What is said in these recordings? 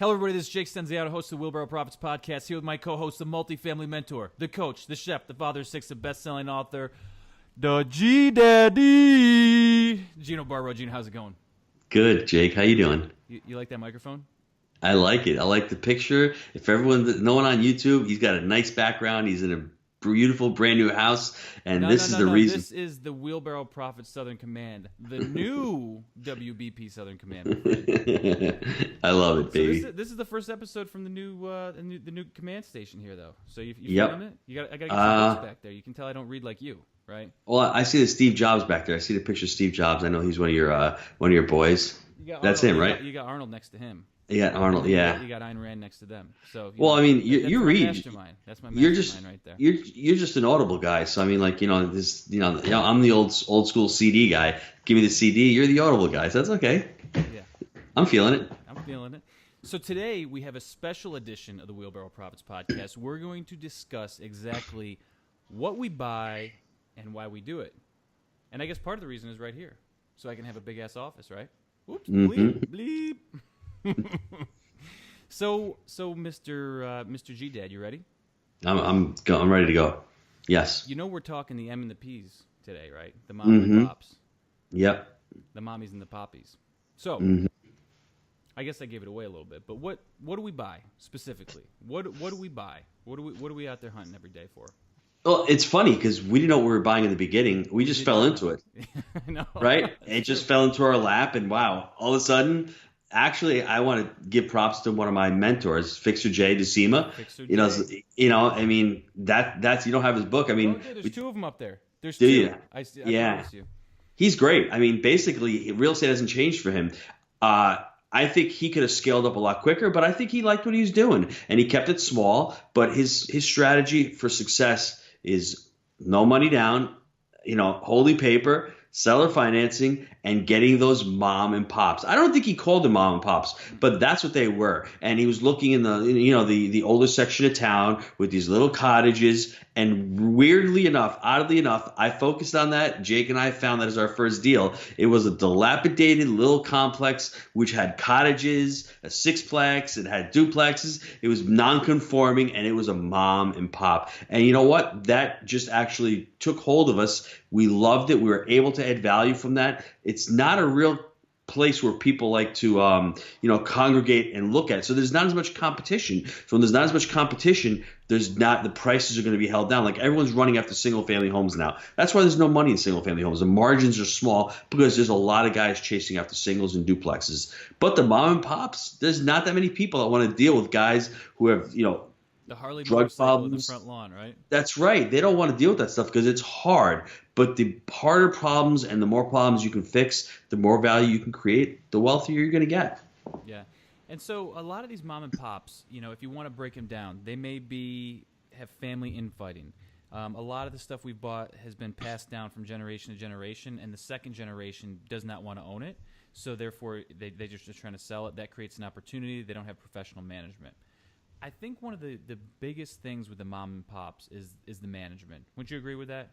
Hello, everybody. This is Jake Stenziato, host of the Wheelbarrow Profits Podcast, here with my co-host, the multifamily mentor, the coach, the chef, the father of six, the best-selling author, the G-Daddy, Gino Barbaro. Gino, how's it going? Good, Jake. How you doing? You like that microphone? I like it. I like the picture. If no one on YouTube, he's got a nice background. He's in a beautiful, brand new house, and No, this is the reason. This is the Wheelbarrow Profits Southern Command, the new WBP Southern Command. I love it, baby. So this is the first episode from the new command station here, though. So you Yep. feeling it? I gotta get some notes back there. You can tell I don't read like you, right? Well, I see the Steve Jobs back there. I see the picture of Steve Jobs. I know he's one of your boys. That's him, right? You got Arnold next to him. Yeah, Arnold. Yeah. You got Ayn Rand next to them. So well, I mean, you read. Mastermind. That's my mastermind right there. You're just an Audible guy. So I mean, like I'm the old school CD guy. Give me the CD. You're the Audible guy. So that's okay. Yeah. I'm feeling it. So today we have a special edition of the Wheelbarrow Profits Podcast. We're going to discuss exactly what we buy and why we do it. And I guess part of the reason is right here, so I can have a big ass office, right? Oops, bleep, bleep. So Mr. G Dad, you ready? I'm ready to go. Yes. You know we're talking the M and the P's today, right? The mom and the pops. Yep. The mommies and the poppies. So I guess I gave it away a little bit, but what do we buy specifically? What do we buy? What are we out there hunting every day for? Well, it's funny because we didn't know what we were buying in the beginning. We just fell into it. No. Right? It just fell into our lap, and wow, all of a sudden. Actually, I want to give props to one of my mentors, Fixer Jay DeSima. I mean that's you don't have his book. I mean, there's two of them up there. There's do two. You? I promise you. He's great. I mean, basically, real estate hasn't changed for him. I think he could have scaled up a lot quicker, but I think he liked what he was doing, and he kept it small. But his strategy for success is no money down, holy paper, seller financing, and getting those mom and pops. I don't think he called them mom and pops, but that's what they were. And he was looking in the older section of town with these little cottages. And oddly enough, I focused on that. Jake and I found that as our first deal. It was a dilapidated little complex which had cottages, a sixplex, it had duplexes. It was non-conforming, and it was a mom and pop. And you know what? That just actually took hold of us. We loved it. We were able to add value from that. It's not a real place where people like to congregate and look at it. So there's not as much competition. So when there's not as much competition, the prices are going to be held down. Like everyone's running after single family homes now. That's why there's no money in single family homes. The margins are small because there's a lot of guys chasing after singles and duplexes. But the mom and pops, there's not that many people that want to deal with guys who have, the Harley drug problems in the front lawn, right? That's right. They don't want to deal with that stuff because it's hard. But the harder problems and the more problems you can fix, the more value you can create, the wealthier you're going to get. Yeah. And so a lot of these mom and pops, if you want to break them down, they may have family infighting. A lot of the stuff we've bought has been passed down from generation to generation, and the second generation does not want to own it. So therefore, they're just trying to sell it. That creates an opportunity. They don't have professional management. I think one of the biggest things with the mom and pops is the management. Wouldn't you agree with that?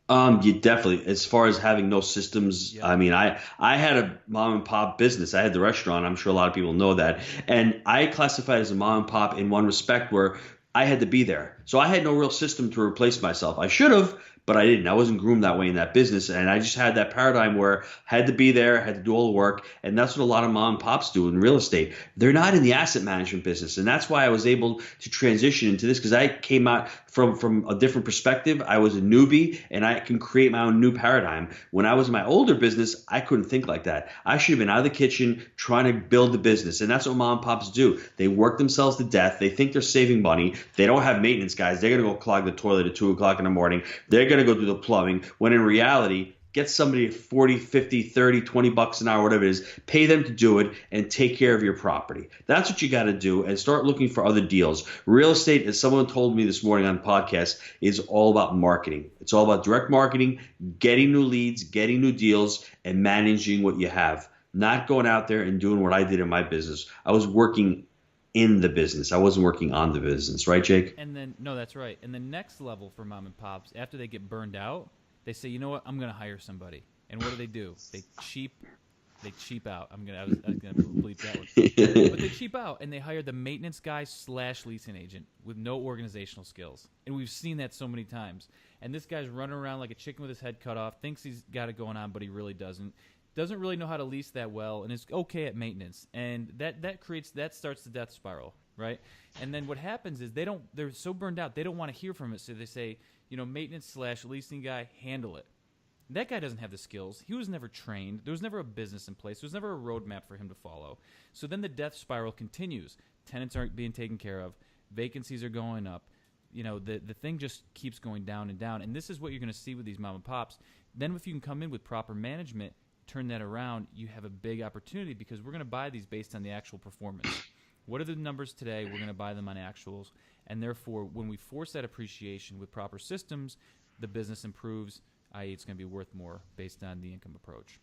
You definitely, as far as having no systems. Yeah. I mean, I had a mom and pop business. I had the restaurant. I'm sure a lot of people know that. And I classified as a mom and pop in one respect where I had to be there. So I had no real system to replace myself. I should have, but I didn't. I wasn't groomed that way in that business. And I just had that paradigm where I had to be there, I had to do all the work. And that's what a lot of mom and pops do in real estate. They're not in the asset management business. And that's why I was able to transition into this, because I came out from a different perspective. I was a newbie, and I can create my own new paradigm. When I was in my older business, I couldn't think like that. I should have been out of the kitchen trying to build the business. And that's what mom and pops do. They work themselves to death. They think they're saving money. They don't have maintenance guys. They're going to go clog the toilet at 2 o'clock in the morning. They're going to go do the plumbing, when in reality, get somebody at 40, 50, 30, 20 bucks an hour, whatever it is, pay them to do it and take care of your property. That's what you got to do, and start looking for other deals. Real estate, as someone told me this morning on the podcast, is all about marketing. It's all about direct marketing, getting new leads, getting new deals, and managing what you have. Not going out there and doing what I did in my business. I was working in the business. I wasn't working on the business. Right, Jake? And then, no, that's right. And the next level for mom and pops, after they get burned out, they say, you know what, I'm going to hire somebody. And what do? They cheap They cheap out. I was gonna bleep that one. But they cheap out, and they hire the maintenance guy / leasing agent with no organizational skills. And we've seen that so many times. And this guy's running around like a chicken with his head cut off, thinks he's got it going on, but he really doesn't. Doesn't really know how to lease that well, and is okay at maintenance. And that starts the death spiral, right? And then what happens is they're so burned out, they don't want to hear from it. So they say, maintenance / leasing guy, handle it. That guy doesn't have the skills. He was never trained. There was never a business in place. There was never a roadmap for him to follow. So then the death spiral continues. Tenants aren't being taken care of. Vacancies are going up. The thing just keeps going down and down. And this is what you're going to see with these mom and pops. Then if you can come in with proper management, turn that around, you have a big opportunity because we're going to buy these based on the actual performance. What are the numbers today? We're going to buy them on actuals. And therefore, when we force that appreciation with proper systems, the business improves, i.e. it's going to be worth more based on the income approach.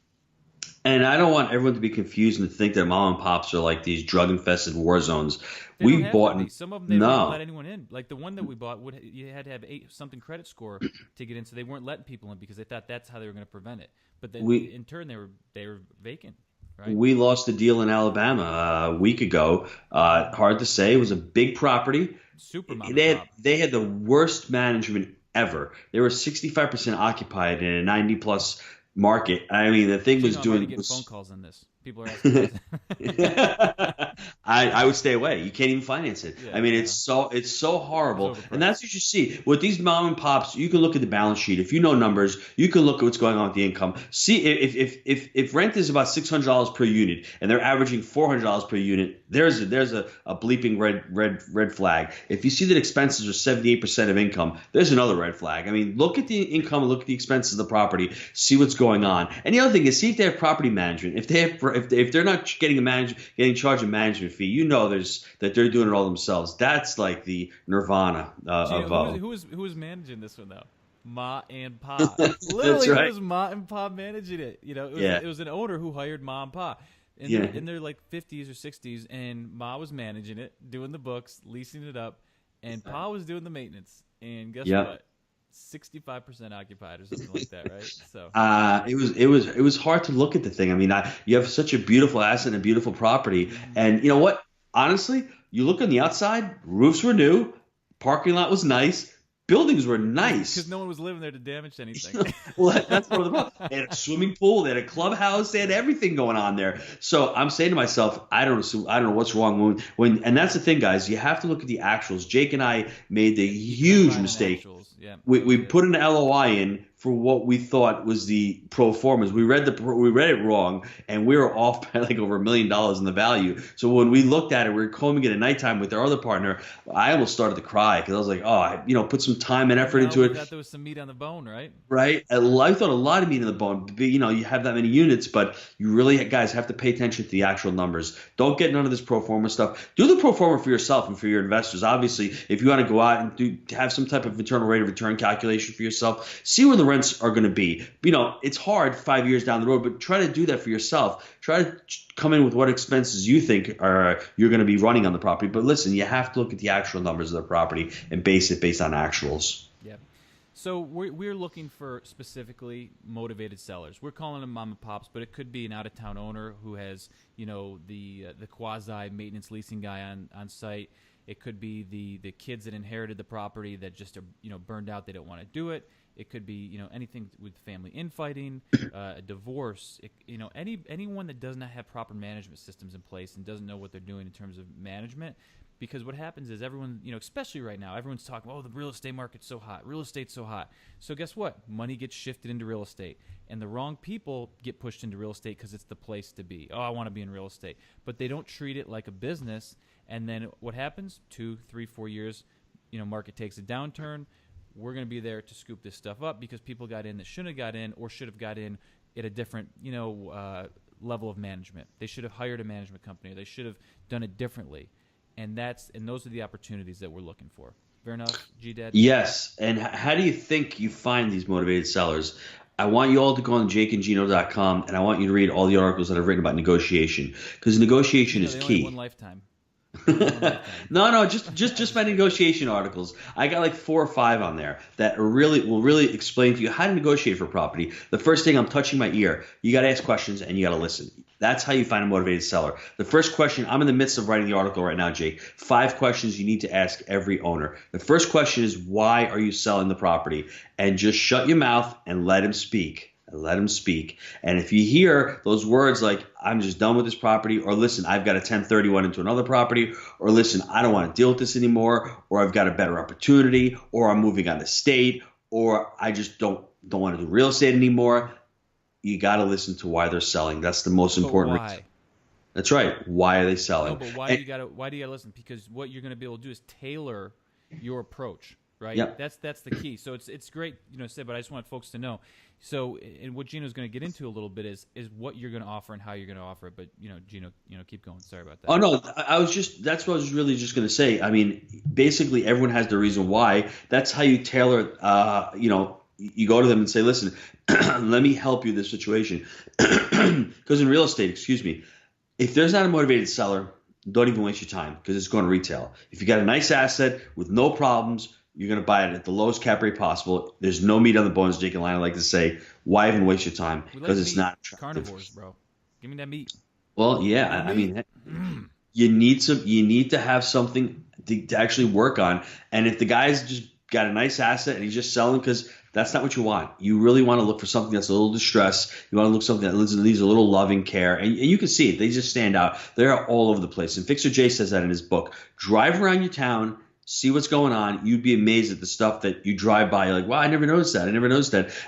And I don't want everyone to be confused and to think that mom and pops are like these drug-infested war zones. We bought some of them. They didn't let anyone in. Like the one that we bought, you had to have 8-something credit score to get in, so they weren't letting people in because they thought that's how they were going to prevent it. But then in turn, they were vacant. Right? We lost a deal in Alabama a week ago. Hard to say. It was a big property. Super mom they had the worst management ever. They were 65% occupied in a 90-plus market. I mean, the thing was doing. Getting phone calls on this. People are asking. I would stay away. You can't even finance it. Yeah, I mean, it's so horrible, and that's what you see with these mom and pops. You can look at the balance sheet. If you know numbers, you can look at what's going on with the income. See if rent is about $600 per unit and they're averaging $400 per unit, there's a bleeping red flag. If you see that expenses are 78% of income, there's another red flag. I mean, look at the income and look at the expenses of the property. See what's going on. And the other thing is, see if they have property management. If they're not getting charged a management fee, that they're doing it all themselves. That's like the nirvana of who was managing this one though? Ma and Pa. Literally, right. It was Ma and Pa managing it. It was an owner who hired Ma and Pa. In their like 50s or 60s, and Ma was managing it, doing the books, leasing it up, and Pa was doing the maintenance. And guess what? 65% occupied or something like that, right? So it was hard to look at the thing. I mean, you have such a beautiful asset and a beautiful property, and you know what? Honestly, you look on the outside, roofs were new, parking lot was nice, buildings were nice because no one was living there to damage anything. Well, that's one of the problems. They had a swimming pool, they had a clubhouse, they had everything going on there. So I'm saying to myself, I don't know what's wrong and that's the thing, guys. You have to look at the actuals. Jake and I made the huge mistake. Yeah. We put an LOI in for what we thought was the pro formas. We read it wrong, and we were off by like over $1 million in the value. So when we looked at it, we were combing it at nighttime with our other partner. I almost started to cry because I was like, put some time and effort into it. Thought there was some meat on the bone, right? Right. I thought a lot of meat on the bone. You have that many units, but you really, guys, have to pay attention to the actual numbers. Don't get none of this pro forma stuff. Do the pro forma for yourself and for your investors. Obviously, if you want to go out and have some type of internal rate of return calculation for yourself, see where the rents are going to be. It's hard 5 years down the road, but try to do that for yourself. Try to come in with what expenses you think you're going to be running on the property. But listen, you have to look at the actual numbers of the property and base it based on actuals. Yeah. So we're looking for specifically motivated sellers. We're calling them mom and pops, but it could be an out-of-town owner who has, the quasi maintenance leasing guy on site. It could be the kids that inherited the property that just are burned out. They don't want to do it. It could be anything with family infighting, a divorce. Anyone that does not have proper management systems in place and doesn't know what they're doing in terms of management. Because what happens is everyone, especially right now, everyone's talking, the real estate market's so hot. Real estate's so hot. So guess what? Money gets shifted into real estate. And the wrong people get pushed into real estate because it's the place to be. Oh, I want to be in real estate. But they don't treat it like a business. And then what happens? 2, 3, 4 years, market takes a downturn. We're going to be there to scoop this stuff up because people got in that shouldn't have got in or should have got in at a different, level of management. They should have hired a management company. Or they should have done it differently. And those are the opportunities that we're looking for. Fair enough, G-Dad? Yes. And how do you think you find these motivated sellers? I want you all to go on jakeandgino.com, and I want you to read all the articles that I've written about negotiation, because negotiation is key. One lifetime. No, just my negotiation articles. I got like 4 or 5 on there that will really explain to you how to negotiate for property. The first thing, I'm touching my ear. You got to ask questions and you got to listen. That's how you find a motivated seller. The first question, I'm in the midst of writing the article right now, Jake. 5 questions you need to ask every owner. The first question is, why are you selling the property? And just shut your mouth and let him speak. Let him speak. And if you hear those words like, I'm just done with this property, or listen, I've got a 1031 into another property, or listen, I don't want to deal with this anymore, or I've got a better opportunity, or I'm moving out of state, or I just don't want to do real estate anymore, you got to listen to why they're selling. That's the most important reason. That's right. Why are they selling? No, but why do you gotta listen? Because what you're gonna be able to do is tailor your approach, right? Yep. That's the key. So it's great, but I just want folks to know. So, and what Gino's going to get into a little bit is what you're going to offer and how you're going to offer it. But Gino, keep going. Sorry about that. Oh no, that's what I was really just going to say. I mean, basically everyone has the reason why. That's how you tailor. You go to them and say, listen, let me help you in this situation. Because in real estate, excuse me, if there's not a motivated seller, don't even waste your time because it's going to retail. If you got a nice asset with no problems, you're going to buy it at the lowest cap rate possible. There's no meat on the bones, Jake and Lionel like to say. Why even waste your time? Because it's not attractive. Carnivores, bro. Give me that meat. Well, yeah. I mean, you need to have something to actually work on. And if the guy's just got a nice asset and he's just selling, because that's not what you want. You really want to look for something that's a little distressed. You want to look for something that needs a little loving care. And you can see it. They just stand out. They're all over the place. And Fixer Jay says that in his book. Drive around your town, see what's going on. You'd be amazed at the stuff that you drive by. You're like, wow, I never noticed that.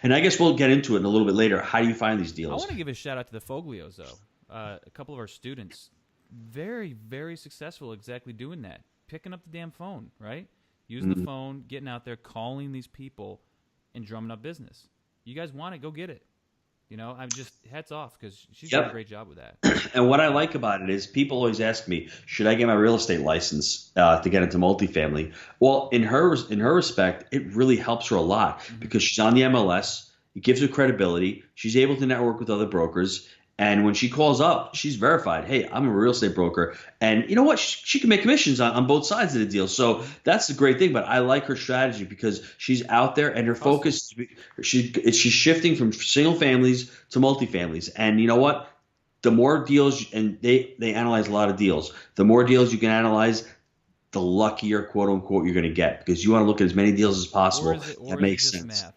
And I guess we'll get into it in a little bit later. How do you find these deals? I want to give a shout out to the Foglios, though. A couple of our students, very, very successful exactly doing that. Picking up the damn phone, right? Using the phone, getting out there, calling these people, and drumming up business. You guys want it, go get it. I'm just hats off because she's done a great job with that. And what I like about it is people always ask me, should I get my real estate license to get into multifamily? Well, in her respect, it really helps her a lot because she's on the MLS. It gives her credibility. She's able to network with other brokers. And when she calls up, she's verified. Hey, I'm a real estate broker. And you know what? She can make commissions on both sides of the deal. So that's the great thing. But I like her strategy because she's out there and her focus, she's shifting from single families to multifamilies. And you know what? The more deals, and they analyze a lot of deals, the more deals you can analyze, the luckier, quote unquote, you're going to get because you want to look at as many deals as possible. That makes sense. Math?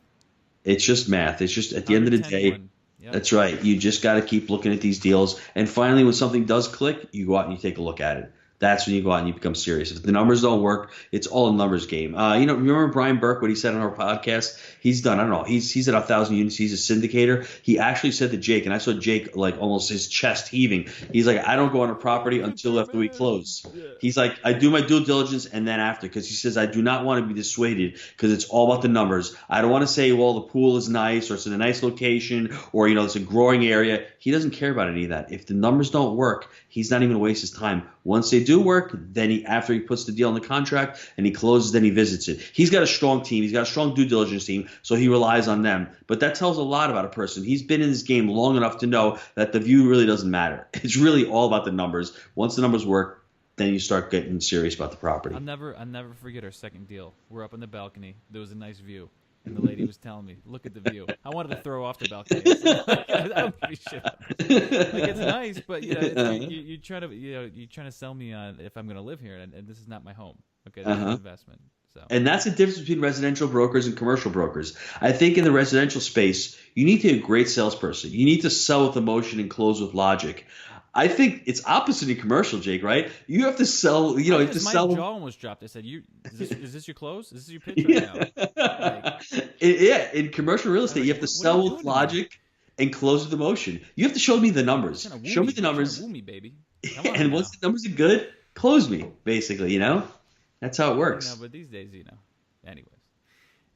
It's just math. It's just at the end of the day. Yep. That's right. You just got to keep looking at these deals. And finally, when something does click, you go out and you take a look at it. That's when you go out and you become serious. If the numbers don't work, it's all a numbers game. Remember Brian Burke, what he said on our podcast? He's done, I don't know, he's at 1,000 units. He's a syndicator. He actually said to Jake, and I saw Jake like almost his chest heaving. He's like, I don't go on a property until after we close. He's like, I do my due diligence and then after, because he says, I do not want to be dissuaded because it's all about the numbers. I don't want to say, well, the pool is nice or it's in a nice location or, it's a growing area. He doesn't care about any of that. If the numbers don't work, he's not even going to waste his time. Once they do work, then after he puts the deal in the contract and he closes, then he visits it. He's got a strong team. He's got a strong due diligence team, so he relies on them. But that tells a lot about a person. He's been in this game long enough to know that the view really doesn't matter. It's really all about the numbers. Once the numbers work, then you start getting serious about the property. I'll never forget our second deal. We're up on the balcony. There was a nice view. And the lady was telling me, look at the view. I wanted to throw off the balcony. I don't give a shit. Like, it's nice, but you're trying to sell me on if I'm going to live here, and this is not my home. Okay, that's an investment. So. And that's the difference between residential brokers and commercial brokers. I think in the residential space, you need to be a great salesperson. You need to sell with emotion and close with logic. I think it's opposite in commercial, Jake, right? You have to sell, you have to sell. My jaw almost dropped. I said, is this your close? Is this your pitch right now? In commercial real estate, you have to sell with logic and close with emotion. You have to show me the numbers. Show me the numbers. Woo me, baby. And once the numbers are good, close me, basically, That's how it works. But these days,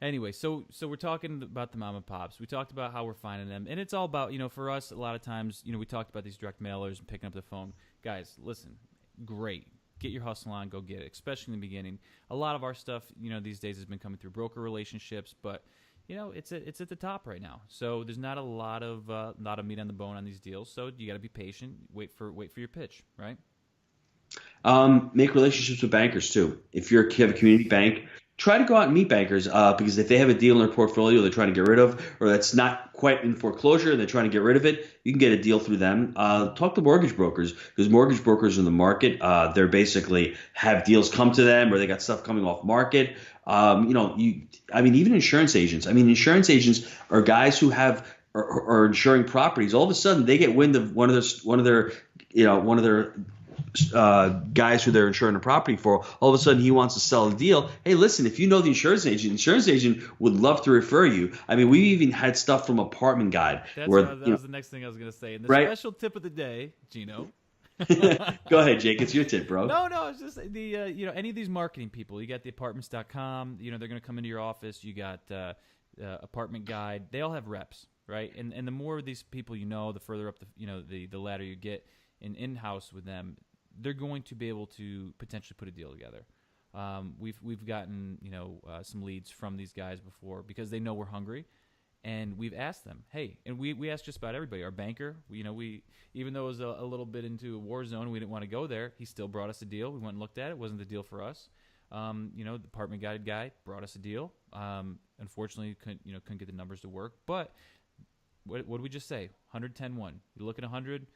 Anyway, so we're talking about the mom and pops. We talked about how we're finding them, and it's all about for us. A lot of times, we talked about these direct mailers and picking up the phone. Guys, listen, great. Get your hustle on, go get it. Especially in the beginning. A lot of our stuff, these days has been coming through broker relationships, but it's at the top right now. So there's not a lot of meat on the bone on these deals. So you got to be patient. Wait for your pitch, right? Make relationships with bankers too. If you have a community bank. try to go out and meet bankers because if they have a deal in their portfolio they're trying to get rid of, or that's not quite in foreclosure and they're trying to get rid of it, you can get a deal through them. Talk to mortgage brokers because mortgage brokers in the market, they're basically have deals come to them or they got stuff coming off market. I mean, even insurance agents. I mean, insurance agents are guys who have are insuring properties. All of a sudden, they get wind of one of their guys who they're insuring a property for. All of a sudden, he wants to sell a deal. Hey, listen, if you know the insurance agent would love to refer you. I mean, we even had stuff from Apartment Guide That was the next thing I was going to say. And the right. special tip of the day, Gino. Go ahead, Jake. It's your tip, bro. No, it's just the any of these marketing people. You got the apartments.com. They're going to come into your office. You got Apartment Guide. They all have reps, right? And the more of these people the further up the ladder you get in-house with them, they're going to be able to potentially put a deal together. We've gotten some leads from these guys before because they know we're hungry, and we've asked them, hey, and we asked just about everybody. Our banker, we even though it was a little bit into a war zone, we didn't want to go there. He still brought us a deal. We went and looked at it. It wasn't the deal for us. The apartment guided guy brought us a deal. Unfortunately, couldn't get the numbers to work. But what did we just say? 110-1. You look at 100.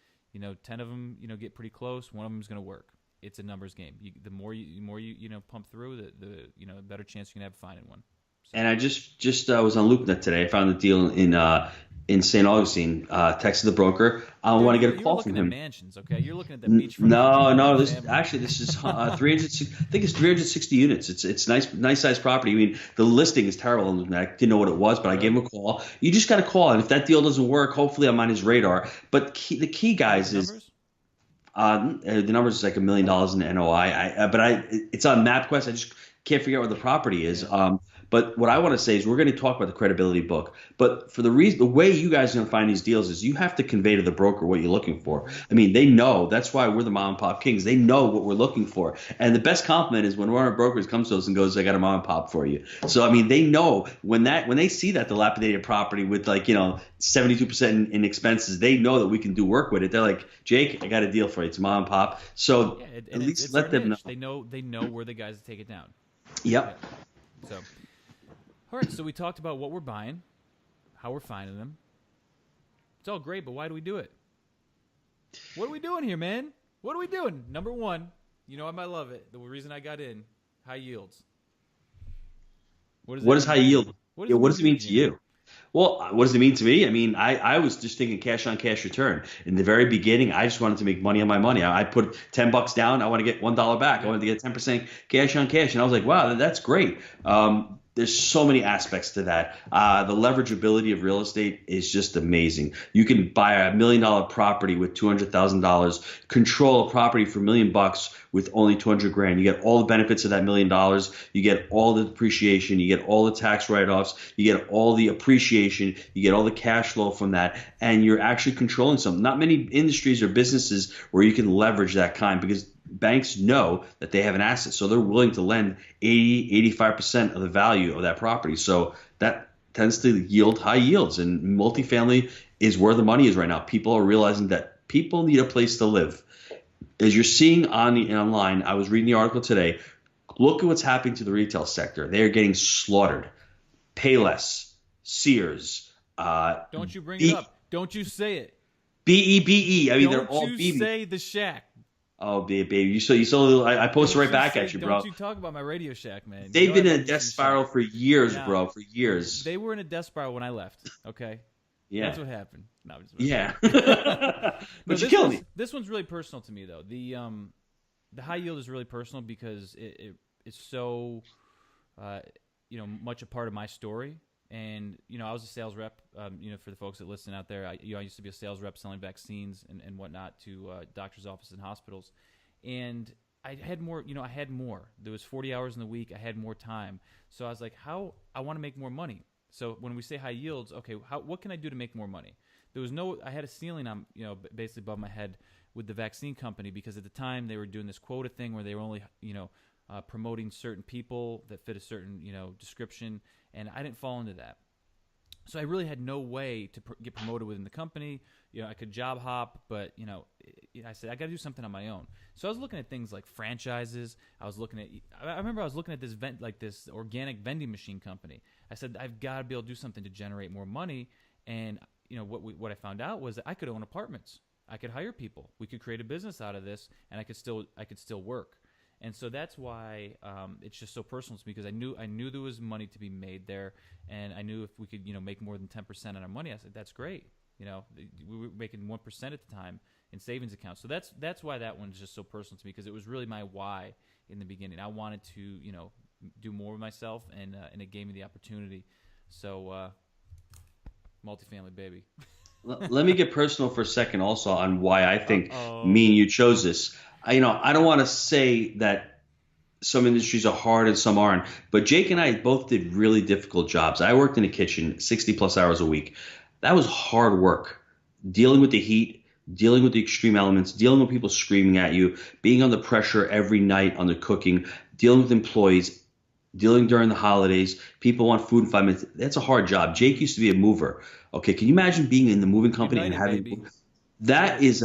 10 of them, get pretty close. One of them is going to work. It's a numbers game. The more you pump through, the better chance you can have finding one. So. And I just was on LoopNet today. I found a deal in St. Augustine. Texted the broker. I want to get a call from him. Mansions, okay? You're looking at the beachfront. No. This is 360. I think it's 360 units. It's nice size property. I mean, the listing is terrible. I didn't know what it was, but I gave him a call. You just got to call, and if that deal doesn't work, hopefully I'm on his radar. But the key, guys, is. The numbers is like $1 million in NOI. But it's on MapQuest. I just can't figure out where the property is. Yeah. But what I want to say is we're going to talk about the credibility book. But for the way you guys are going to find these deals is you have to convey to the broker what you're looking for. I mean, they know. That's why we're the mom and pop kings. They know what we're looking for. And the best compliment is when one of our brokers comes to us and goes, I got a mom and pop for you. So, I mean, they know when they see that dilapidated property with 72% in expenses, they know that we can do work with it. They're like, Jake, I got a deal for you. It's mom and pop. So at least let them know. They know where the guys take it down. Yep. So. All right, so we talked about what we're buying, how we're finding them. It's all great, but why do we do it? What are we doing here, man? What are we doing? Number one, I might love it. The reason I got in, high yields. What is high yield? What does it mean to you? Well, what does it mean to me? I mean, I was just thinking cash on cash return. In the very beginning, I just wanted to make money on my money. I put $10 down. I want to get $1 back. I wanted to get 10% cash on cash. And I was like, wow, that's great. There's so many aspects to that. The leverageability of real estate is just amazing. You can buy a $1 million property with $200,000, control a property for $1 million with only $200,000. You get all the benefits of that $1 million. You get all the depreciation. You get all the tax write-offs. You get all the appreciation. You get all the cash flow from that, and you're actually controlling something. Not many industries or businesses where you can leverage that kind because banks know that they have an asset, so they're willing to lend 85% of the value of that property. So that tends to yield high yields, and multifamily is where the money is right now. People are realizing that people need a place to live. As you're seeing online, I was reading the article today. Look at what's happening to the retail sector. They are getting slaughtered. Payless, Sears. Don't you bring it up. Don't you say it. BEBE. I mean, they're all Don't BB. you say the Shack. Oh, baby, you saw. I posted right back at you, bro. Don't you talk about my Radio Shack, man. They've been in a death spiral for years, bro. For years. They were in a death spiral when I left. Okay. Yeah. That's what happened. No, yeah. But you killed me. This one's really personal to me, though. The high yield is really personal because it's so much a part of my story. And I was a sales rep. For the folks that listen out there, I used to be a sales rep selling vaccines and whatnot to doctors' offices and hospitals. And I had more. I had more. There was 40 hours in the week. I had more time. So I was like, I want to make more money. So when we say high yields, okay, what can I do to make more money? I had a ceiling on, basically above my head with the vaccine company because at the time they were doing this quota thing where they were only, promoting certain people that fit a certain, description, and I didn't fall into that. So I really had no way to get promoted within the company. I could job hop, but I said I got to do something on my own. So I was looking at things like franchises. I remember I was looking at this organic vending machine company. I said I've got to be able to do something to generate more money. And what I found out was that I could own apartments. I could hire people. We could create a business out of this, and I could still work. And so that's why it's just so personal to me, because I knew there was money to be made there, and I knew if we could make more than 10% on our money, I said that's great. We were making 1% at the time in savings accounts. So that's why that one's just so personal to me, because it was really my why in the beginning. I wanted to do more with myself, and it gave me the opportunity. So multifamily, baby. Let me get personal for a second also on why I think me and you chose this. I don't want to say that some industries are hard and some aren't, but Jake and I both did really difficult jobs. I worked in a kitchen 60 plus hours a week. That was hard work, dealing with the heat, dealing with the extreme elements, dealing with people screaming at you, being under pressure every night on the cooking, dealing with employees, dealing during the holidays. People want food in 5 minutes. That's a hard job. Jake used to be a mover. Okay, can you imagine being in the moving company and having baby. that is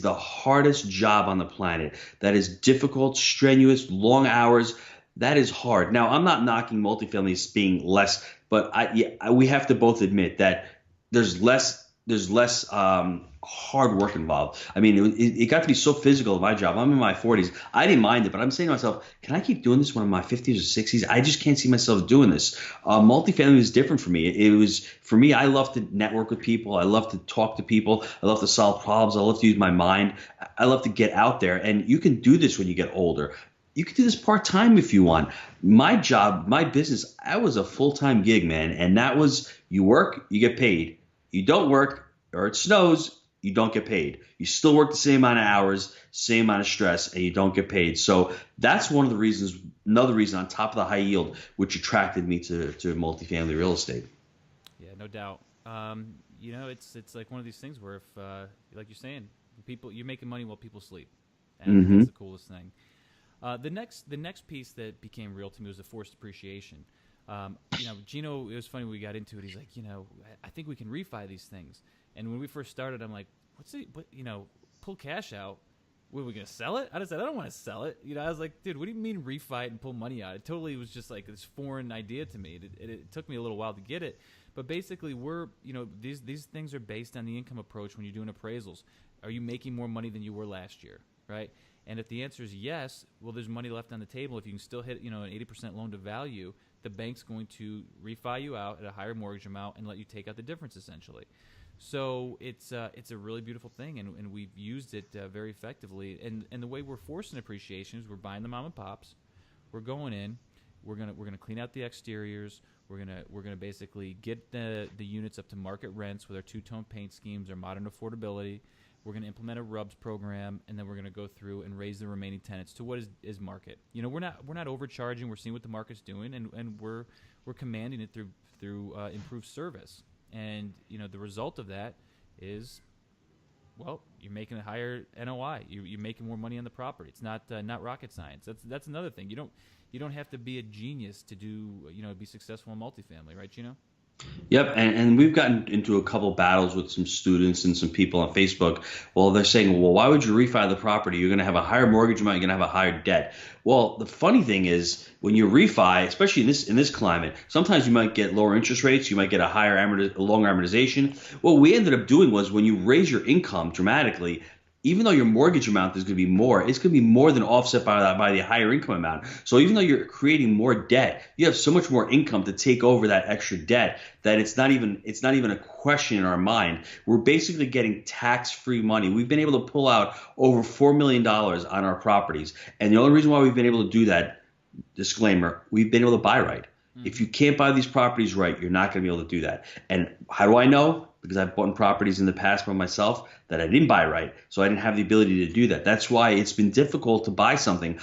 the hardest job on the planet. That is difficult, strenuous, long hours. That is hard. Now, I'm not knocking multifamily as being less, but we have to both admit that there's less hard work involved. I mean, it got to be so physical in my job. I'm in my 40s. I didn't mind it, but I'm saying to myself, can I keep doing this when I'm in my 50s or 60s? I just can't see myself doing this. Multifamily is different for me. It was, for me, I love to network with people. I love to talk to people. I love to solve problems. I love to use my mind. I love to get out there. And you can do this when you get older. You can do this part-time if you want. My job, my business, I was a full-time gig, man. And that was, you work, you get paid. You don't work, or it snows, you don't get paid. You still work the same amount of hours, same amount of stress, and you don't get paid. So that's one of the reasons, another reason on top of the high yield, which attracted me to multifamily real estate. Yeah, no doubt. It's like one of these things where if, like you're saying, you're making money while people sleep. And I think that's the coolest thing. The next piece that became real to me was the forced depreciation. Gino, it was funny when we got into it. He's like, I think we can refi these things. And when we first started, I'm like, pull cash out. What, are we going to sell it? I said, I don't want to sell it. I was like, dude, what do you mean refi it and pull money out? It totally was just like this foreign idea to me. It took me a little while to get it. But basically, these things are based on the income approach when you're doing appraisals. Are you making more money than you were last year, right? And if the answer is yes, well, there's money left on the table. If you can still hit, an 80% loan to value, the bank's going to refi you out at a higher mortgage amount and let you take out the difference, essentially. So it's a really beautiful thing, and we've used it very effectively. And the way we're forcing appreciation is we're buying the mom and pops, we're going in, we're gonna clean out the exteriors, we're gonna basically get the units up to market rents with our two-tone paint schemes, our modern affordability. We're going to implement a RUBS program, and then we're going to go through and raise the remaining tenants to what is market. We're not overcharging. We're seeing what the market's doing, and we're commanding it through improved service. And the result of that is, well, you're making a higher NOI. You're making more money on the property. It's not rocket science. That's another thing. You don't have to be a genius to be successful in multifamily, right, Gino? Yep, and we've gotten into a couple battles with some students and some people on Facebook. Well, they're saying, well, why would you refi the property? You're going to have a higher mortgage amount. You're going to have a higher debt. Well, the funny thing is when you refi, especially in this climate, sometimes you might get lower interest rates. You might get a longer amortization. What we ended up doing was when you raise your income dramatically, even though your mortgage amount is going to be more, it's going to be more than offset by the higher income amount. So even though you're creating more debt, you have so much more income to take over that extra debt that it's not even a question in our mind. We're basically getting tax-free money. We've been able to pull out over $4 million on our properties. And the only reason why we've been able to do that, disclaimer, we've been able to buy right. If you can't buy these properties right, you're not going to be able to do that. And how do I know? Because I've bought properties in the past by myself that I didn't buy right. So I didn't have the ability to do that. That's why it's been difficult to buy something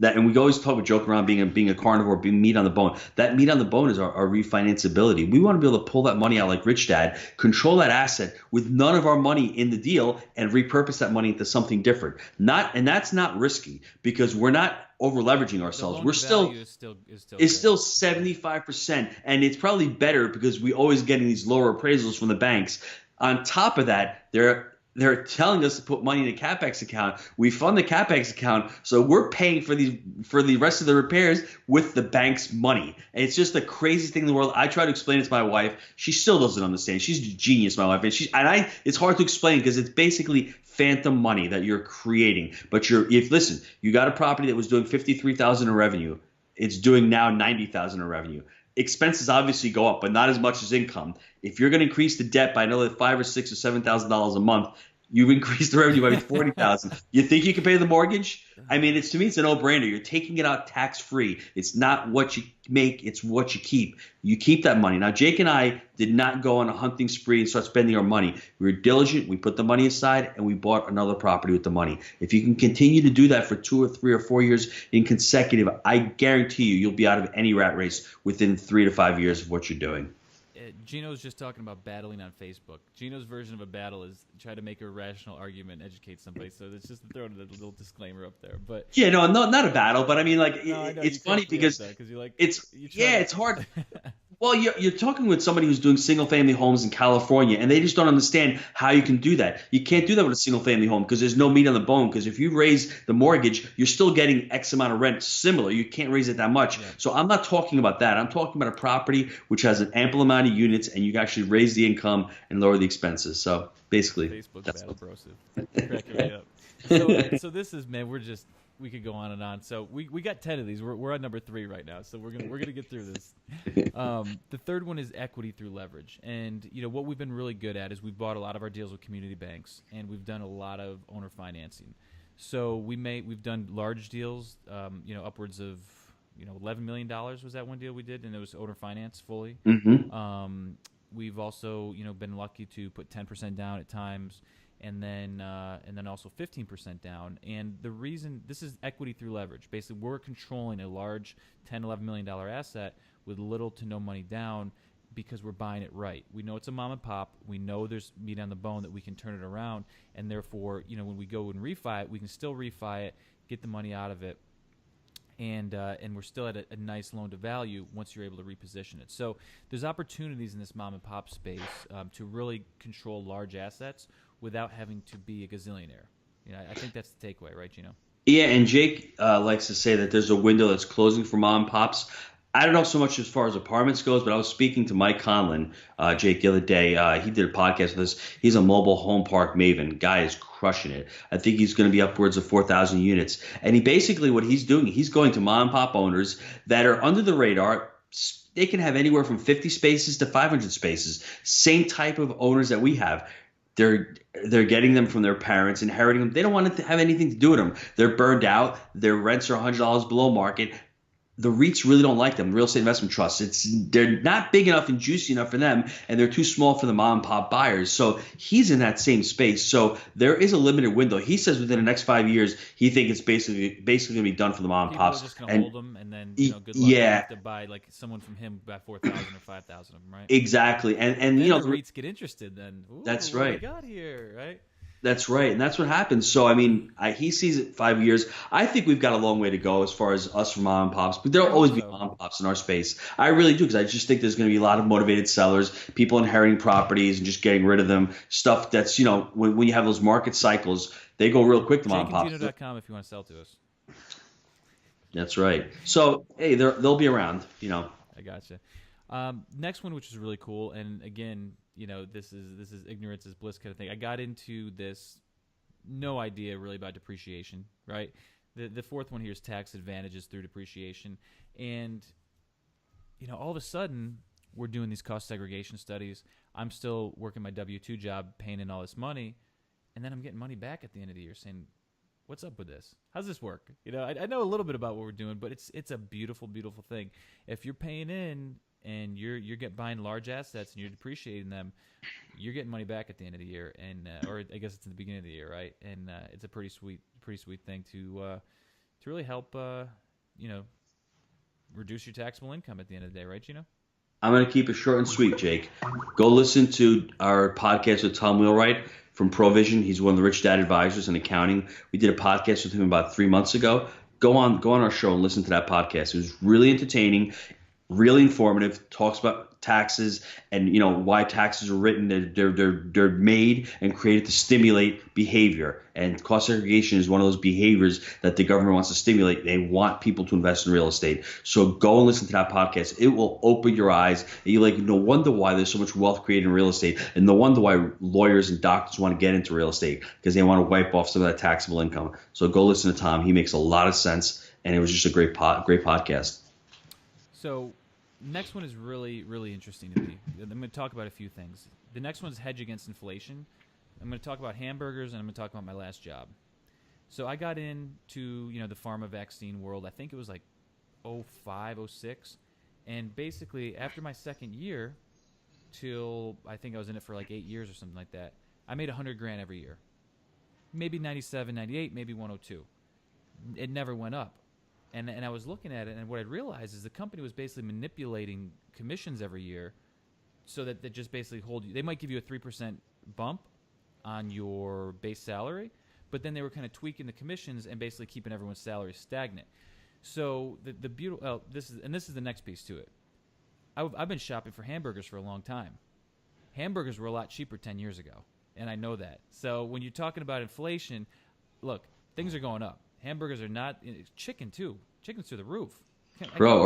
that, and we always joke around being a carnivore, being meat on the bone. That meat on the bone is our refinanceability. We want to be able to pull that money out like Rich Dad, control that asset with none of our money in the deal and repurpose that money into something different. And that's not risky because we're not over leveraging The ourselves. loan We're to still value is still it's good. still 75%, and it's probably better because we always getting these lower appraisals from the banks. On top of that, they're telling us to put money in a capex account. We fund the capex account, so we're paying for the rest of the repairs with the bank's money. And it's just the craziest thing in the world. I try to explain it to my wife. She still doesn't understand. She's a genius, my wife, and it's hard to explain because it's basically phantom money that you're creating. But listen, you got a property that was doing 53,000 in revenue. It's doing now 90,000 in revenue. Expenses obviously go up, but not as much as income. If you're going to increase the debt by another $5,000 or $6,000 or $7,000 a month, you've increased the revenue by 40,000. You think you can pay the mortgage? I mean, to me, it's a no-brainer. You're taking it out tax-free. It's not what you make; it's what you keep. You keep that money. Now, Jake and I did not go on a hunting spree and start spending our money. We were diligent. We put the money aside, and we bought another property with the money. If you can continue to do that for 2 or 3 or 4 years in consecutive, I guarantee you'll be out of any rat race within 3 to 5 years of what you're doing. Gino's just talking about battling on Facebook. Gino's version of a battle is try to make a rational argument, educate somebody. So it's just throwing a little disclaimer up there. But yeah, no, not a battle, but I mean, like, it's funny because it's hard. Well, you're talking with somebody who's doing single-family homes in California, and they just don't understand how you can do that. You can't do that with a single-family home because there's no meat on the bone. Because if you raise the mortgage, you're still getting X amount of rent similar. You can't raise it that much. Yeah. So I'm not talking about that. I'm talking about a property which has an ample amount of units, and you can actually raise the income and lower the expenses. So basically, Facebook battle brosive. Cracking me up. So this is, man, we could go on and on. So we got 10 of these. We're on number 3 right now. So we're gonna get through this. The third one is equity through leverage. And what we've been really good at is we've bought a lot of our deals with community banks, and we've done a lot of owner financing. So we've done large deals, upwards of $11 million was that one deal we did, and it was owner finance fully. Mm-hmm. We've also been lucky to put 10% down at times. And then also 15% down. And the reason this is equity through leverage. Basically, we're controlling a large $10, $11 million asset with little to no money down because we're buying it right. We know it's a mom and pop. We know there's meat on the bone that we can turn it around. And therefore, when we go and refi it, we can still refi it, get the money out of it. And we're still at a nice loan to value once you're able to reposition it. So there's opportunities in this mom and pop space to really control large assets without having to be a gazillionaire. I think that's the takeaway, right, Gino? Yeah, and Jake likes to say that there's a window that's closing for mom and pops. I don't know so much as far as apartments goes, but I was speaking to Mike Conlon, Jake, the other day. He did a podcast with us. He's a mobile home park maven. Guy is crushing it. I think he's going to be upwards of 4,000 units. And what he's doing, he's going to mom and pop owners that are under the radar. They can have anywhere from 50 spaces to 500 spaces. Same type of owners that we have. They're getting them from their parents, inheriting them. They don't want to have anything to do with them. They're burned out. Their rents are $100 below market. The REITs really don't like them, real estate investment trusts. They're not big enough and juicy enough for them, and they're too small for the mom and pop buyers. So he's in that same space. So there is a limited window. He says within the next 5 years, he thinks it's basically going to be done for the mom and pops. People are just going to hold them, and then good luck. You have to buy like someone from him by 4,000 or 5,000 of them, right? Exactly, and the REITs get interested. Then that's right. What we got here, right? That's right, and that's what happens. So, I mean, he sees it 5 years. I think we've got a long way to go as far as us from mom and pops, but there'll always be mom and pops in our space. I really do, because I just think there's going to be a lot of motivated sellers, people inheriting properties and just getting rid of them. Stuff that's, when you have those market cycles, they go real quick to mom and pops. JakeandGino.com if you want to sell to us. That's right. So, hey, they'll be around, I gotcha. Next one, which is really cool, and again, this is ignorance is bliss kind of thing. I got into this, no idea really about depreciation, right? The fourth one here is tax advantages through depreciation, and all of a sudden we're doing these cost segregation studies. I'm still working my W-2 job, paying in all this money, and then I'm getting money back at the end of the year, saying, "What's up with this? How's this work?" I know a little bit about what we're doing, but it's a beautiful, beautiful thing. If you're paying in and you're buying large assets and you're depreciating them, you're getting money back at the end of the year, and or I guess it's in the beginning of the year, right? And it's a pretty sweet thing to really help reduce your taxable income at the end of the day, right, Gino? I'm going to keep it short and sweet, Jake. Go listen to our podcast with Tom Wheelwright from Provision. He's one of the Rich Dad advisors in accounting. We did a podcast with him about 3 months ago. go on our show and listen to that podcast. It was really entertaining, really informative. Talks about taxes and why taxes are written. They're made and created to stimulate behavior, and cost segregation is one of those behaviors that the government wants to stimulate. They want people to invest in real estate. So go and listen to that podcast. It will open your eyes. And you're like, no wonder why there's so much wealth created in real estate, and no wonder why lawyers and doctors want to get into real estate, because they want to wipe off some of that taxable income. So go listen to Tom. He makes a lot of sense, and it was just a great podcast. So next one is really, really interesting to me. I'm going to talk about a few things. The next one is hedge against inflation. I'm going to talk about hamburgers, and I'm going to talk about my last job. So I got into the pharma vaccine world. I think it was like 05, 06. And basically, after my second year, till I think I was in it for like 8 years or something like that, I made $100,000 every year. Maybe 97, 98, maybe 102. It never went up. And I was looking at it, and what I realized is the company was basically manipulating commissions every year so that they just basically hold you. They might give you a 3% bump on your base salary, but then they were kind of tweaking the commissions and basically keeping everyone's salary stagnant. So the beautiful this is the next piece to it. I've been shopping for hamburgers for a long time. Hamburgers were a lot cheaper 10 years ago, and I know that. So when you're talking about inflation, look, things are going up. Hamburgers are not. Chicken too. Chicken's through the roof. Bro,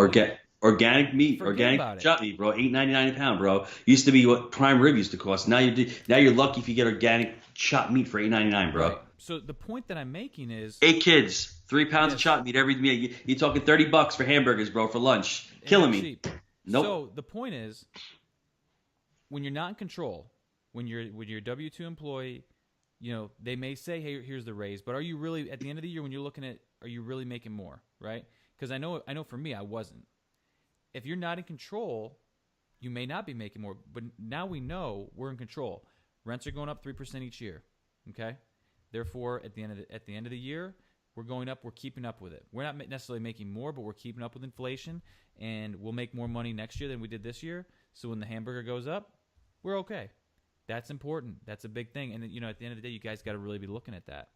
organic meat, organic chop meat, bro. $8.99 a pound, bro. Used to be what prime rib used to cost. Now you're lucky if you get organic chopped meat for $8.99, bro. Right. So the point that I'm making is 8 kids, 3 pounds of chopped meat every meal. You're talking $30 for hamburgers, bro, for lunch. Killing me. Cheap. Nope. So the point is, when you're not in control, when you're a W-2 employee. They may say, hey, here's the raise, but are you really, at the end of the year when you're looking at, are you really making more, right? Because I know for me, I wasn't. If you're not in control, you may not be making more, but now we know we're in control. Rents are going up 3% each year, okay? Therefore, at the end of the year, we're going up, we're keeping up with it. We're not necessarily making more, but we're keeping up with inflation, and we'll make more money next year than we did this year. So when the hamburger goes up, we're okay. That's important. That's a big thing. And, at the end of the day, you guys got to really be looking at that.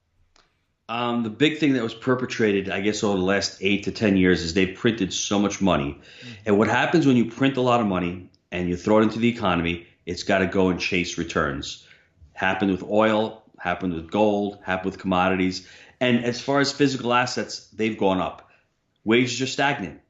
The big thing that was perpetrated, I guess, over the last 8 to 10 years is they've printed so much money. Mm-hmm. And what happens when you print a lot of money and you throw it into the economy, it's got to go and chase returns. Happened with oil, happened with gold, happened with commodities. And as far as physical assets, they've gone up. Wages are stagnant.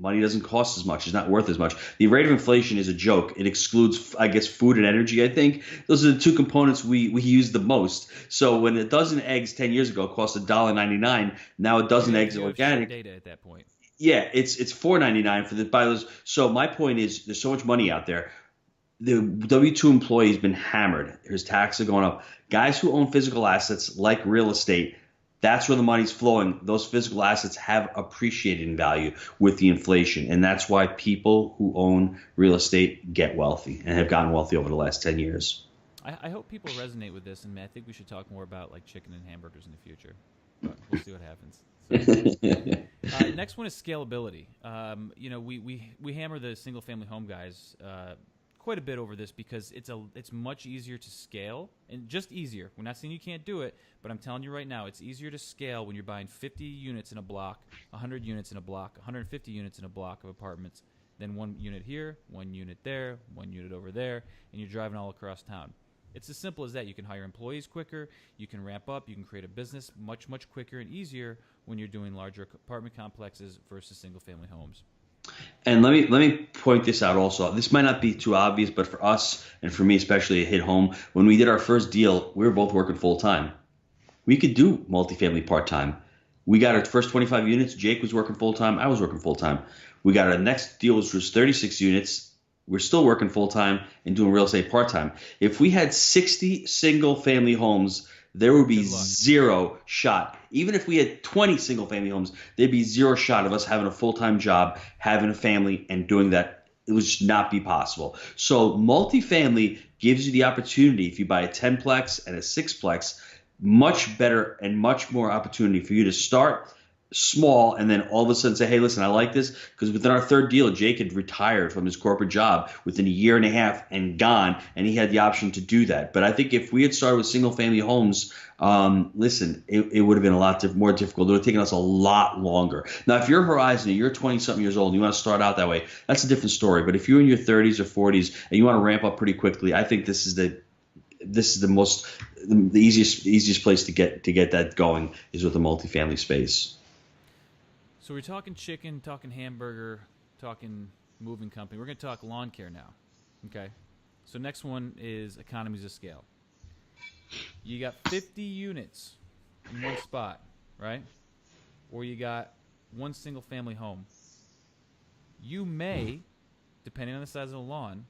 Money doesn't cost as much. It's not worth as much. The rate of inflation is a joke. It excludes, I guess, food and energy, I think. Those are the two components we use the most. So when a dozen eggs 10 years ago cost $1.99, now a dozen eggs are organic. Data at that point. Yeah, it's $4.99 for the buy those. So my point is there's so much money out there. The W-2 employee has been hammered. His taxes are going up. Guys who own physical assets like real estate, that's where the money's flowing. Those physical assets have appreciated in value with the inflation. And that's why people who own real estate get wealthy and have gotten wealthy over the last 10 years. I hope people resonate with this. And I think we should talk more about like chicken and hamburgers in the future. But we'll see what happens. So, next one is scalability. We hammer the single family home guys quite a bit over this because it's much easier to scale, and just easier. We're not saying you can't do it, but I'm telling you right now, it's easier to scale when you're buying 50 units in a block, 100 units in a block, 150 units in a block of apartments, than 1 unit here, 1 unit there, 1 unit over there, and you're driving all across town. It's as simple as that. You can hire employees quicker, you can ramp up, you can create a business much, much quicker and easier when you're doing larger apartment complexes versus single family homes. And let me point this out also. This might not be too obvious, but for us and for me especially, it hit home. When we did our first deal, we were both working full time. We could do multifamily part time. We got our first 25 units. Jake was working full time. I was working full time. We got our next deal, which was 36 units. We're still working full time and doing real estate part time. If we had 60 single family homes, there would be zero shot. Even if we had 20 single family homes, there'd be zero shot of us having a full-time job, having a family, and doing that. It would just not be possible. So multifamily gives you the opportunity, if you buy a 10-plex and a 6-plex, much better and much more opportunity for you to start small and then all of a sudden say, hey, listen, I like this. Because within our third deal, Jake had retired from his corporate job within a year and a half and gone, and he had the option to do that. But I think if we had started with single family homes, listen, it would have been a lot more difficult. It would have taken us a lot longer. Now, if you're Horizon and you're 20 something years old and you want to start out that way, that's a different story. But if you're in your 30s or 40s and you want to ramp up pretty quickly, I think this is the easiest place to get that going is with a multifamily space. So we're talking chicken, talking hamburger, talking moving company. We're going to talk lawn care now. Okay. So next one is economies of scale. You got 50 units in one spot, right? Or you got one single family home. You may, depending on the size of the lawn,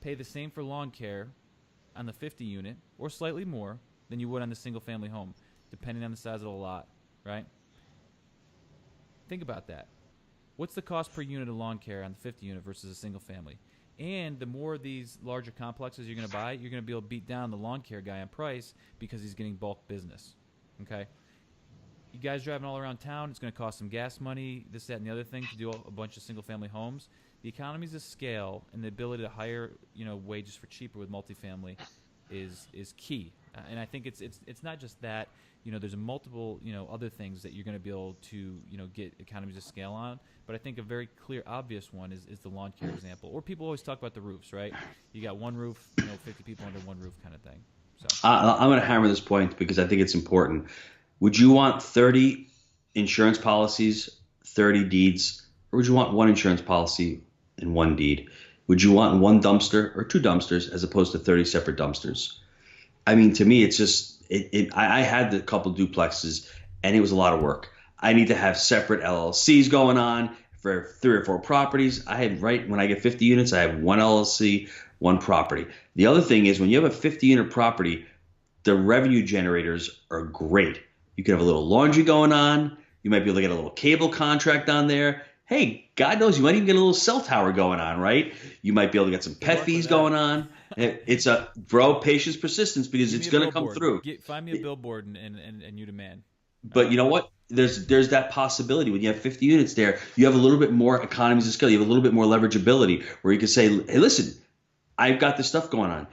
pay the same for lawn care on the 50 unit or slightly more than you would on the single family home, depending on the size of the lot, right? Think about that. What's the cost per unit of lawn care on the 50 unit versus a single family? And the more of these larger complexes you're going to buy, you're going to be able to beat down the lawn care guy on price because he's getting bulk business. Okay? You guys driving all around town, it's going to cost some gas money, this, that, and the other thing to do a bunch of single-family homes. The economies of scale and the ability to hire, wages for cheaper with multifamily is key. And I think it's not just that. There's a multiple, other things that you're going to be able to, get economies of scale on. But I think a very clear, obvious one is the lawn care example. Or people always talk about the roofs, right? You got one roof, 50 people under one roof kind of thing. So I'm going to hammer this point because I think it's important. Would you want 30 insurance policies, 30 deeds, or would you want one insurance policy and one deed? Would you want one dumpster or two dumpsters as opposed to 30 separate dumpsters? I mean, to me, it's just I had a couple duplexes, and it was a lot of work. I need to have separate LLCs going on for 3 or 4 properties. I had when I get 50 units, I have one LLC, one property. The other thing is when you have a 50-unit property, the revenue generators are great. You can have a little laundry going on. You might be able to get a little cable contract on there. Hey, God knows, you might even get a little cell tower going on, right? You might be able to get some pet fees going on. It's patience, persistence, because it's going to come through. Find me a billboard and you demand. But you know what? There's that possibility. When you have 50 units there, you have a little bit more economies of scale. You have a little bit more leverageability where you can say, hey, listen, I've got this stuff going on.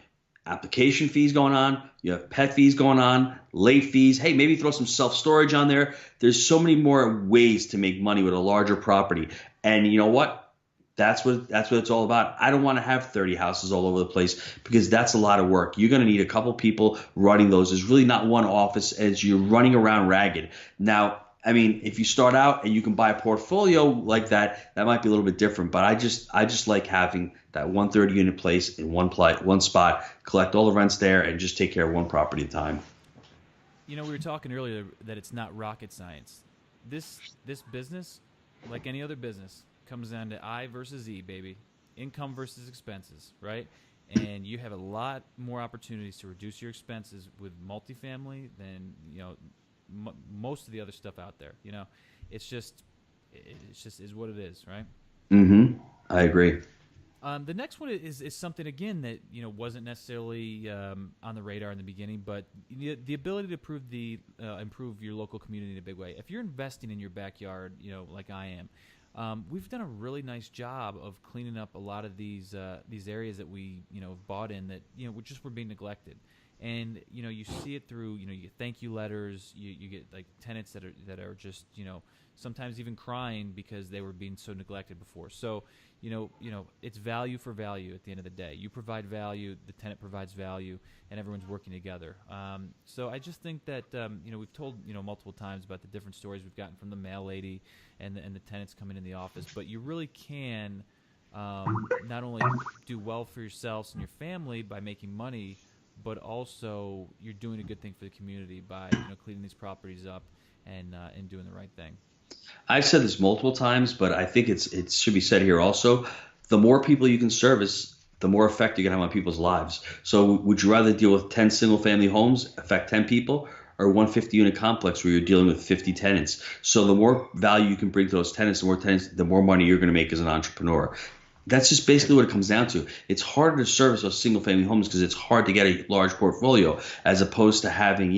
Application fees going on. You have pet fees going on, late fees. Hey, maybe throw some self-storage on there. There's so many more ways to make money with a larger property. And you know what? That's what it's all about. I don't want to have 30 houses all over the place because that's a lot of work. You're going to need a couple people running those. There's really not one office as you're running around ragged. Now, I mean, if you start out and you can buy a portfolio like that, that might be a little bit different. But I just like having that 130 unit place in one spot, collect all the rents there, and just take care of one property at a time. We were talking earlier that it's not rocket science. This business, like any other business, comes down to I versus E, baby. Income versus expenses, right? And you have a lot more opportunities to reduce your expenses with multifamily than most of the other stuff out there. It's just is what it is, right? Mm-hmm. I agree. The next one is something again that wasn't necessarily on the radar in the beginning, but the ability to improve your local community in a big way. If you're investing in your backyard, like I am, we've done a really nice job of cleaning up a lot of these areas that we have bought in that were being neglected. And you see it through you get thank you letters, you get like tenants that are just sometimes even crying because they were being so neglected before. So it's value for value at the end of the day. You provide value, the tenant provides value, and everyone's working together. So I just think that we've told multiple times about the different stories we've gotten from the mail lady and the tenants coming in the office, but you really can not only do well for yourselves and your family by making money, but also you're doing a good thing for the community by cleaning these properties up and doing the right thing. I've said this multiple times, but I think it should be said here also. The more people you can service, the more effect you're going to have on people's lives. So would you rather deal with 10 single-family homes, affect 10 people, or one 50-unit complex where you're dealing with 50 tenants? So the more value you can bring to those tenants, the more money you're going to make as an entrepreneur. That's just basically what it comes down to. It's harder to service those single-family homes because it's hard to get a large portfolio as opposed to having,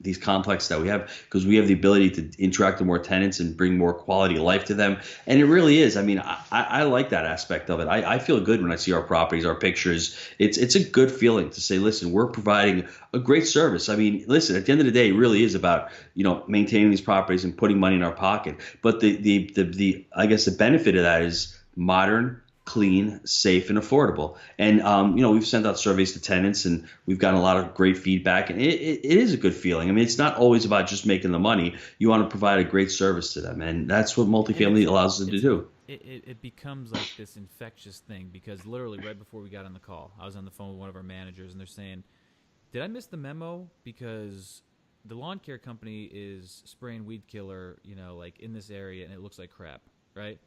these complexes that we have, because we have the ability to interact with more tenants and bring more quality of life to them. And it really is. I mean, I like that aspect of it. I feel good when I see our properties, our pictures. It's a good feeling to say, listen, we're providing a great service. I mean, listen, at the end of the day, it really is about, maintaining these properties and putting money in our pocket. But the I guess the benefit of that is modern, clean, safe, and affordable. And we've sent out surveys to tenants, and we've gotten a lot of great feedback. And it is a good feeling. I mean, it's not always about just making the money. You want to provide a great service to them, and that's what multifamily allows us to do. It becomes like this infectious thing, because literally right before we got on the call, I was on the phone with one of our managers, and they're saying, "Did I miss the memo? Because the lawn care company is spraying weed killer, like in this area, and it looks like crap, right?"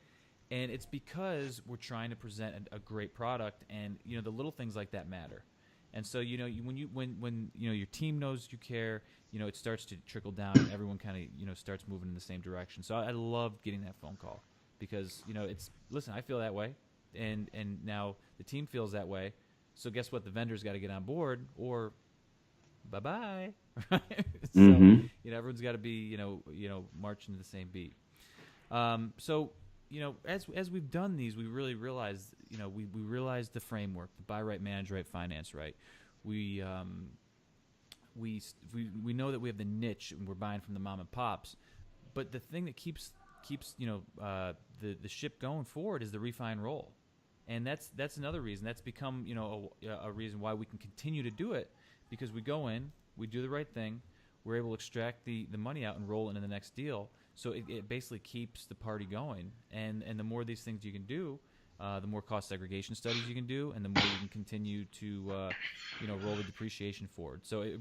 And it's because we're trying to present a great product, and the little things like that matter. And so when your team knows you care, it starts to trickle down, and everyone kind of starts moving in the same direction. So I love getting that phone call, because listen, I feel that way, and now the team feels that way. So guess what? The vendor's got to get on board, or bye bye. So everyone's got to be marching to the same beat. So as we've done these, we really realized, we realized the framework: the buy right, manage right, finance right. We know that we have the niche, and we're buying from the mom and pops. But the thing that keeps the ship going forward is the refi and roll, and that's another reason. That's become a reason why we can continue to do it, because we go in, we do the right thing, we're able to extract the money out and roll into the next deal. So it basically keeps the party going, and the more of these things you can do, the more cost segregation studies you can do, and the more you can continue to roll the depreciation forward. So it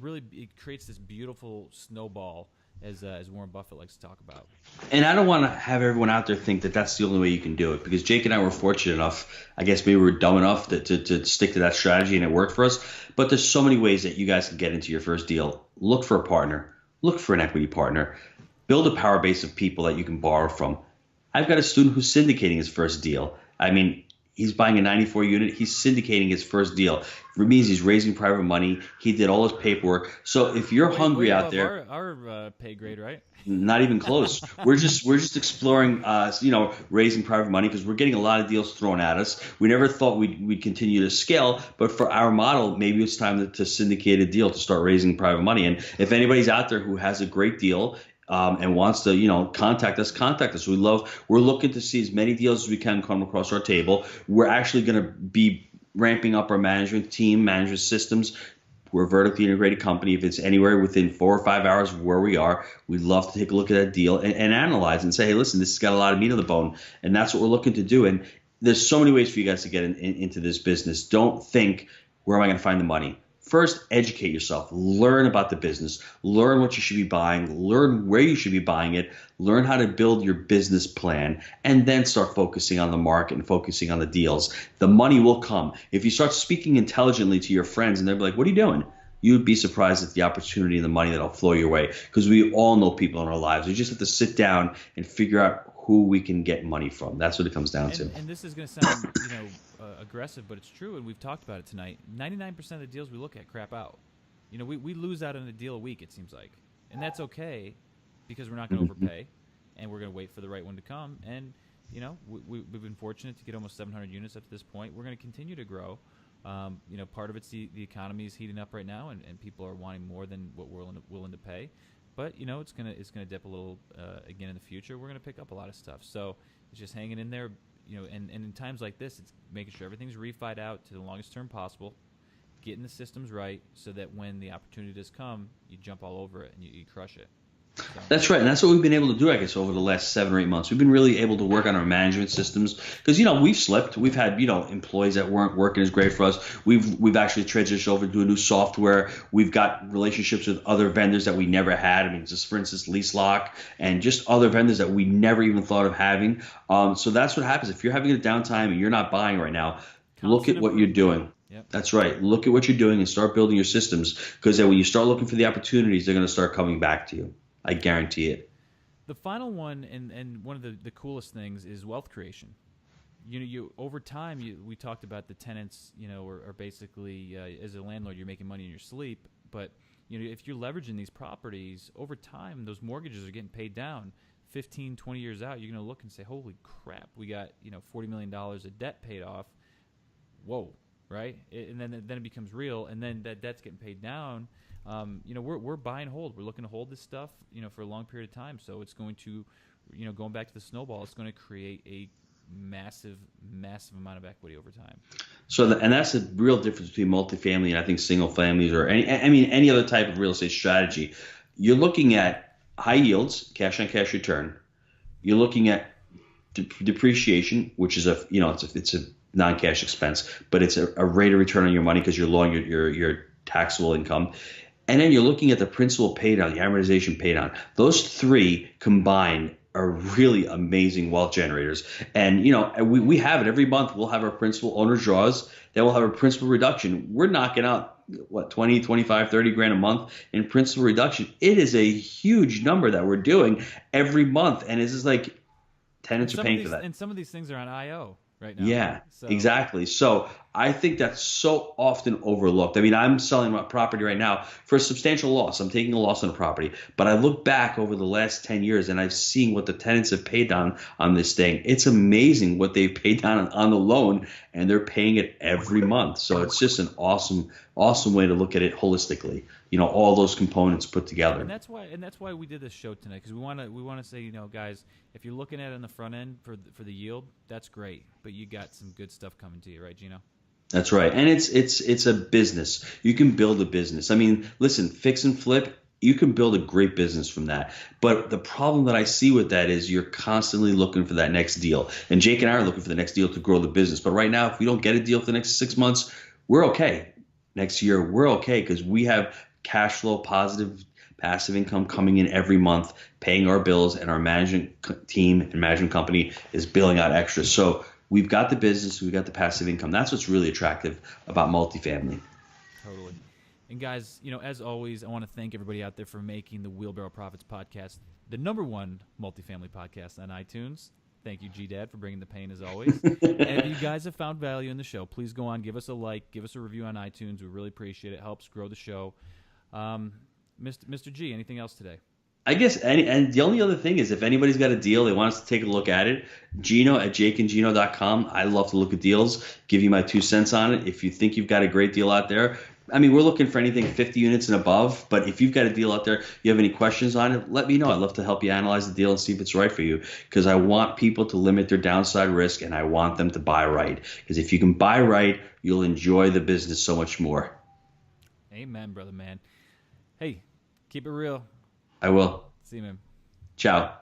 creates this beautiful snowball, as Warren Buffett likes to talk about. And I don't want to have everyone out there think that that's the only way you can do it, because Jake and I were fortunate enough, I guess maybe we were dumb enough to stick to that strategy, and it worked for us. But there's so many ways that you guys can get into your first deal. Look for a partner. Look for an equity partner. Build a power base of people that you can borrow from. I've got a student who's syndicating his first deal. I mean, he's buying a 94 unit. He's syndicating his first deal. It means he's raising private money. He did all his paperwork. So if you're hungry out there, our pay grade, right? Not even close. We're just exploring, raising private money, because we're getting a lot of deals thrown at us. We never thought we'd continue to scale, but for our model, maybe it's time to syndicate a deal to start raising private money. And if anybody's out there who has a great deal, and wants to, contact us. We're looking to see as many deals as we can come across our table. We're actually going to be ramping up our management systems. We're a vertically integrated company. If it's anywhere within 4 or 5 hours of where we are, we'd love to take a look at that deal and analyze and say, hey, listen, this has got a lot of meat on the bone. And that's what we're looking to do. And there's so many ways for you guys to get into this business. Don't think, where am I going to find the money? First, educate yourself. Learn about the business. Learn what you should be buying. Learn where you should be buying it. Learn how to build your business plan, and then start focusing on the market and focusing on the deals. The money will come. If you start speaking intelligently to your friends, and they'll be like, what are you doing? You'd be surprised at the opportunity and the money that'll flow your way, because we all know people in our lives. We just have to sit down and figure out who we can get money from. That's what it comes down to. And this is going to sound, aggressive, but it's true, and we've talked about it tonight. 99% of the deals we look at crap out. We lose out on a deal a week, it seems like, and that's okay, because we're not going to overpay, and we're going to wait for the right one to come. And we've been fortunate to get almost 700 units up to this point. We're going to continue to grow. Part of it's the economy is heating up right now, and people are wanting more than what we're willing to pay. But it's gonna dip a little again in the future. We're gonna pick up a lot of stuff. So it's just hanging in there. And in times like this, it's making sure everything's refied out to the longest term possible, getting the systems right, so that when the opportunity does come, you jump all over it and you crush it. So. That's right, and that's what we've been able to do, I guess, over the last 7 or 8 months. We've been really able to work on our management systems, because we've slipped. We've had employees that weren't working as great for us. We've actually transitioned over to a new software. We've got relationships with other vendors that we never had. I mean, just for instance, LeaseLock, and just other vendors that we never even thought of having. So that's what happens if you're having a downtime and you're not buying right now. Look at what you're doing. Yep. That's right. Look at what you're doing and start building your systems, because then when you start looking for the opportunities, they're going to start coming back to you. I guarantee it. The final one, and one of the coolest things, is wealth creation. you over time, we talked about the tenants, are basically, as a landlord, you're making money in your sleep. But, if you're leveraging these properties over time, those mortgages are getting paid down 15, 20 years out. You're going to look and say, holy crap, we got, $40 million of debt paid off. Whoa. Right. And then it becomes real. And then that debt's getting paid down. We're buy and hold. We're looking to hold this stuff, for a long period of time. So it's going to, going back to the snowball, it's going to create a massive amount of equity over time. So, and that's the real difference between multifamily and I think single families or any other type of real estate strategy. You're looking at high yields, cash on cash return. You're looking at depreciation, which is it's a non-cash expense, but it's a rate of return on your money because you're lowering your taxable income. And then you're looking at the principal pay down, the amortization pay down. Those three combined are really amazing wealth generators. And, we have it every month. We'll have our principal owner's draws. Then we'll have a principal reduction. We're knocking out, 20, 25, 30 grand a month in principal reduction. It is a huge number that we're doing every month. And it's just like tenants are paying for that. And some of these things are on IO right now. Yeah, exactly. So I think that's so often overlooked. I mean, I'm selling my property right now for a substantial loss. I'm taking a loss on the property. But I look back over the last 10 years and I've seen what the tenants have paid down on this thing. It's amazing what they've paid down on the loan, and they're paying it every month. So it's just an awesome way to look at it holistically. All those components put together. And that's why we did this show tonight, because we want to say, guys, if you're looking at it on the front end for the yield, that's great, but you got some good stuff coming to you, right, Gino? That's right. And it's a business. You can build a business. I mean, listen, fix and flip, you can build a great business from that. But the problem that I see with that is you're constantly looking for that next deal. And Jake and I are looking for the next deal to grow the business. But right now, if we don't get a deal for the next 6 months, we're okay. Next year, we're okay because we have cash flow, positive passive income coming in every month, paying our bills, and our management team and management company is billing out extra. So we've got the business, we've got the passive income. That's what's really attractive about multifamily. Totally. And guys, as always, I want to thank everybody out there for making the Wheelbarrow Profits podcast the #1 multifamily podcast on iTunes. Thank you, G-Dad, for bringing the pain as always. And if you guys have found value in the show, please go on, give us a like, give us a review on iTunes. We really appreciate it. It helps grow the show. Mr. G, anything else today? I guess, and the only other thing is if anybody's got a deal, they want us to take a look at it, Gino at jakeandgino.com. I love to look at deals, give you my 2 cents on it. If you think you've got a great deal out there, I mean, we're looking for anything 50 units and above, but if you've got a deal out there, you have any questions on it, let me know. I'd love to help you analyze the deal and see if it's right for you, because I want people to limit their downside risk and I want them to buy right, because if you can buy right, you'll enjoy the business so much more. Amen, brother, man. Hey, keep it real. I will. See you, man. Ciao.